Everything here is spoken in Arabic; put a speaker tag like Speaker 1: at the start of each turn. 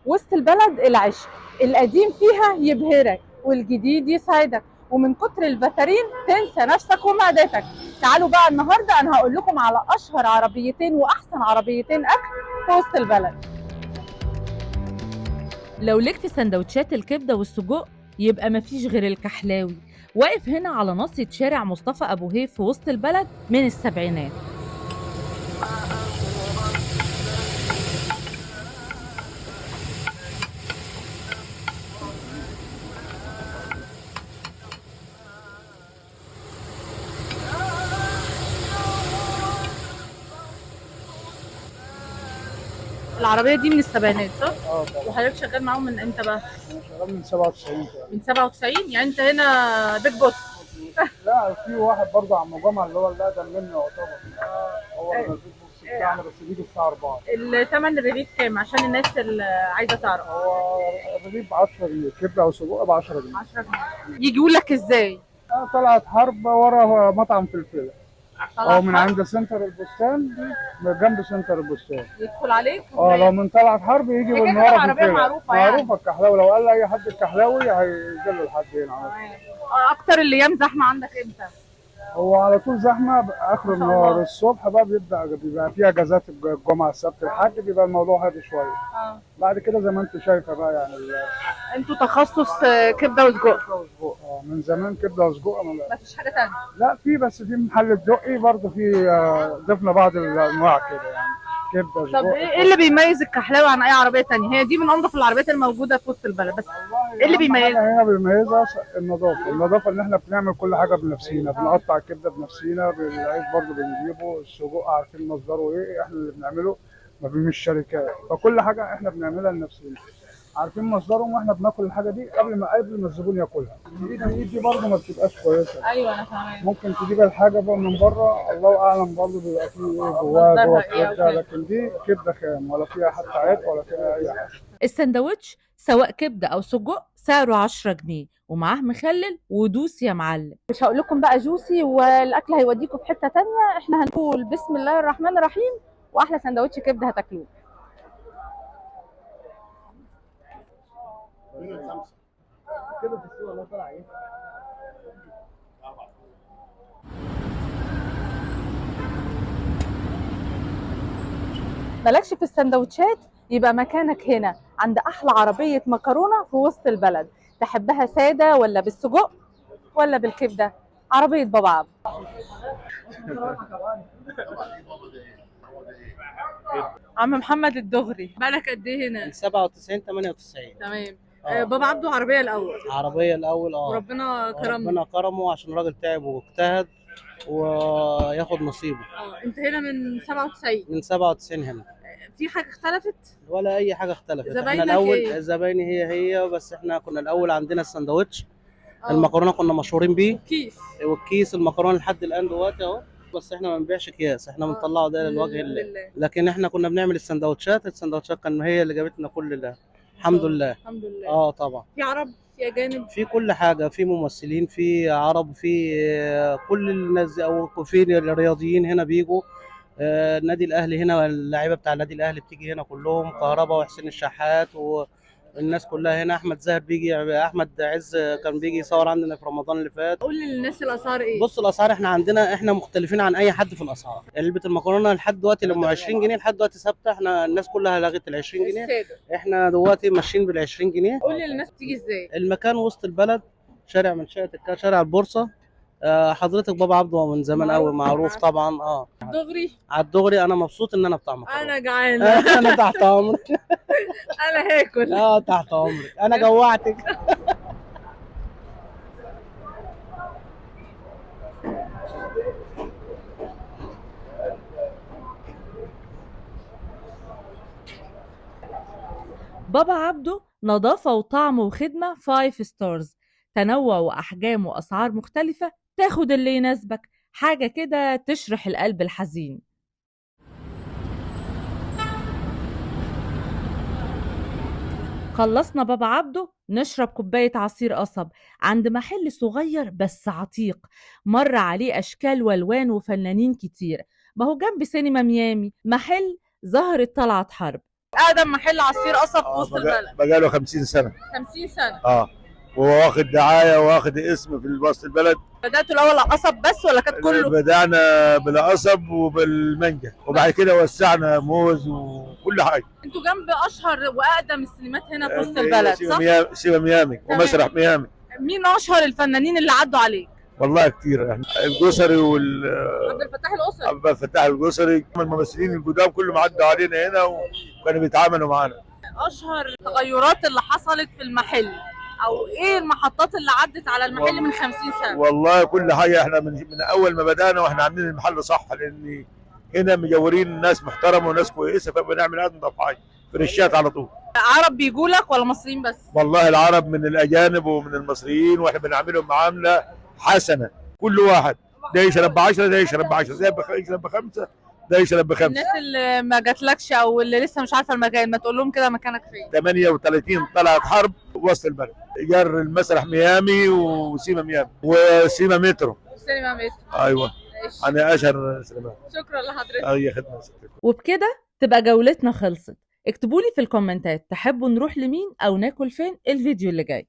Speaker 1: وسط البلد العشق، القديم فيها يبهرك والجديد يسعدك، ومن كتر الفاترين تنسى نفسك ومعدتك. تعالوا بقى النهارده انا هقول لكم على اشهر عربيتين واحسن عربيتين اكل في وسط البلد.
Speaker 2: لو ليك في سندوتشات الكبدة والسجق يبقى مفيش غير الكحلاوي، واقف هنا على ناصية شارع مصطفى أبو هيف في وسط البلد من السبعينات.
Speaker 1: العربيه دي من السبعينات صح؟
Speaker 3: اه طبعا.
Speaker 1: وحضرتك شغال معاهم من امتى بقى؟
Speaker 3: انا شغال من 97 كده.
Speaker 1: من 97؟ يعني انت هنا بيج بوس.
Speaker 3: لا في واحد برضه عم جمعه اللي هو اللي اقدم مني يعتبر. هو اللي موجود بص بتاعنا بس بيجي الساعه 4.
Speaker 1: الثمن الرغيف كام عشان الناس اللي عايزه تعرف؟
Speaker 3: هو الرغيف ب 10 جنيه، كبده او سجق ب 10 جنيه.
Speaker 1: 10 جنيه. يجوا لك ازاي؟
Speaker 3: طلعت حرب ورا مطعم فلفله، او من
Speaker 1: حرب؟
Speaker 3: عند سنتر البستان دي، من جنب سنتر البستان.
Speaker 1: يدخل عليك؟
Speaker 3: لو من طلعت حرب يجي
Speaker 1: هي كده
Speaker 3: من ورا
Speaker 1: كده عربية
Speaker 3: فلفله.
Speaker 1: معروفة يعني.
Speaker 3: معروفه الكحلاوي، لو قال لاي حد الكحلاوي هينزل لحد هنا على طول.
Speaker 1: اكتر الايام زحمه عندك امتى؟
Speaker 3: هو على طول زحمه اخر
Speaker 1: ما شاء الله.
Speaker 3: النهار، الصبح بقى بيبقى في اجازات، الجمعه السبت الحد بيبقى الموضوع هادي شويه. بعد كده زي ما انت شايفه بقى يعني
Speaker 1: انتوا تخصص كبده وسجق؟
Speaker 3: كبده وسجق. من زمان كبده وسجق.
Speaker 1: مفيش حاجه تانية؟
Speaker 3: لا في، بس في محل الدقي برضه في ضفنا بعض الانواع كده يعني كبده سجق.
Speaker 1: طب ايه اللي بيميز الكحلاوي عن اي عربيه تانية؟ هي دي من انظف العربيات الموجوده في وسط البلد، بس ايه اللي بيميزها؟
Speaker 3: هنا بيميزها النظافه ان احنا بنعمل كل حاجه بنفسينا، بنقطع الكبده بنفسينا، العيش برضه بنجيبه، السجق عارفين مصدره ايه، احنا اللي بنعمله، ما مش شركات، فكل حاجه احنا بنعملها لنفسنا، عارفين مصدرهم، واحنا بناكل الحاجه دي قبل ما الزبون ياكلها. الايد دي برضه ما بتبقاش كويسه.
Speaker 1: ايوه انا فاهمه.
Speaker 3: ممكن تجيب الحاجه بقى من بره، الله اعلم برضه بيبقى فيه ايه جوه الكبده، لكن دي كبده خام ولا فيها حتى عيب ولا فيها اي حاجه.
Speaker 2: السندوتش سواء كبدة أو سجق سعره 10 جنيه ومعاه مخلل ودوس يا معلم.
Speaker 1: مش هقول لكم بقى جوسي والاكل هيوديكم في حته تانية، احنا هنقول بسم الله الرحمن الرحيم واحلى سندوتش كبده هتاكلوه.
Speaker 3: كده في السوق الله طلع ايه.
Speaker 1: مالكش في السندوتشات؟ يبقى مكانك هنا عند احلى عربيه مكرونه في وسط البلد. تحبها ساده ولا بالسجق ولا بالكبده؟ عربيه بابا عبد. عم محمد الدغري، بقالك قد ايه هنا؟
Speaker 4: من 97 98.
Speaker 1: تمام.
Speaker 4: آه.
Speaker 1: بابا عبده عربيه الاول.
Speaker 4: عربية الأول
Speaker 1: وربنا كرمنا.
Speaker 4: ربنا كرمه عشان راجل تعب واجتهد وياخد نصيبه.
Speaker 1: انت هنا من 97؟
Speaker 4: من 97 هنا.
Speaker 1: في حاجه اختلفت؟
Speaker 4: ولا أي حاجة اختلفت. احنا
Speaker 1: زباينك
Speaker 4: الأول
Speaker 1: ايه؟
Speaker 4: زبايني هي بس احنا كنا الأول عندنا السندوتش. المكرونة كنا مشهورين بيه.
Speaker 1: كيس.
Speaker 4: والكيس المكرونة لحد الآن دلوقتي أهو، بس احنا ما بنبيعش اكياس، احنا بنطلعه ده للوجه الله. لكن احنا كنا بنعمل السندوتشات كان هي اللي جابتنا كل ده. الحمد لله.
Speaker 1: الحمد لله.
Speaker 4: طبعا.
Speaker 1: في عرب، في اجانب،
Speaker 4: في كل حاجة، في ممثلين، في عرب، في كل الناس، أو في الرياضيين هنا بيجوا. النادي الأهلي هنا، اللعيبة بتاع النادي الأهلي بتيجي هنا كلهم، كهربا وحسين الشحات والناس كلها هنا. أحمد زاهر بيجي، أحمد عز كان بيجي يصور عندنا في رمضان اللي فات.
Speaker 1: قول للناس الاسعار ايه؟
Speaker 4: بص الأسعار احنا مختلفين عن أي حد في الأسعار. علبة المكرونة لحد دلوقتي لما 20 جنيه لحد دلوقتي ثابتة، احنا الناس كلها لغت ال 20 جنيه.
Speaker 1: السادة.
Speaker 4: احنا دلوقتي ماشيين بال 20 جنيه.
Speaker 1: قول للناس تيجي ازاي؟
Speaker 4: المكان وسط البلد، شارع من شارع البورصة. حضرتك بابا عبده من زمان قوي معروف طبعا.
Speaker 1: دغري.
Speaker 4: على الدغري، انا مبسوط ان انا بتاع مكرونه.
Speaker 1: انا جعانه.
Speaker 4: انا تحت امرك.
Speaker 1: انا هاكل.
Speaker 4: تحت امرك، انا جوعتك.
Speaker 2: بابا عبده نظافة وطعم وخدمة 5 ستارز، تنوع وأحجام وأسعار مختلفة، تاخد اللي يناسبك، حاجة كده تشرح القلب الحزين. خلصنا بابا عبده نشرب كوباية عصير قصب عند محل صغير بس عتيق، مر عليه أشكال والوان وفنانين كتير، ما هو جنب سينما ميامي، محل زهرة طلعت حرب. اقدم محل عصير قصب في وسط البلد.
Speaker 5: بقاله 50 سنه.
Speaker 2: 50 سنه.
Speaker 5: وهو واخد دعايه واخد اسم في وسط البلد.
Speaker 2: بداتوا الاول قصب بس ولا كانت كله؟
Speaker 5: بدانا بالقصب وبالمانجا وبعد كده وسعنا موز وكل حاجه.
Speaker 2: انتوا جنب اشهر واقدم السينمات هنا في وسط البلد صح؟
Speaker 5: سيما ميامي ومسرح ميامي.
Speaker 2: مين اشهر الفنانين اللي عدوا عليك؟
Speaker 5: والله كتير يعني الجسري
Speaker 2: عبد الفتاح القصري.
Speaker 5: عبد الفتاح القصري الممثلين القدام كلهم عدوا علينا هنا وكانوا بيتعاملوا معانا.
Speaker 2: اشهر التغيرات اللي حصلت في المحل او ايه المحطات اللي عدت على المحل من 50 سنه؟
Speaker 5: والله كل حاجه احنا من اول ما بدانا واحنا عاملين المحل صح، لان هنا مجورين ناس محترمه وناس كويسه فبنعمل انضف حاجه فريشات على طول.
Speaker 2: عرب بيجوا لك ولا مصريين بس؟
Speaker 5: والله العرب من الاجانب ومن المصريين واحنا بنعملهم معامله حسنه، كل واحد ده يشرب ب10 ده يشرب ب10 ده يشرب ب5 ده يشرب ب5.
Speaker 2: الناس اللي ما جاتلكش او اللي لسه مش عارفه المكان ما تقول لهم كده مكانك فين؟
Speaker 5: 38 طلعت حرب وسط البلد، جر المسرح ميامي وسيما ميامي وسيما مترو.
Speaker 2: سينما مترو.
Speaker 5: ايوه انا اشهر سينما.
Speaker 2: شكرا لحضرتك.
Speaker 5: اي خدمه.
Speaker 2: وبكده تبقى جولتنا خلصت. اكتبولي في الكومنتات تحبوا نروح لمين او ناكل فين الفيديو اللي جاي.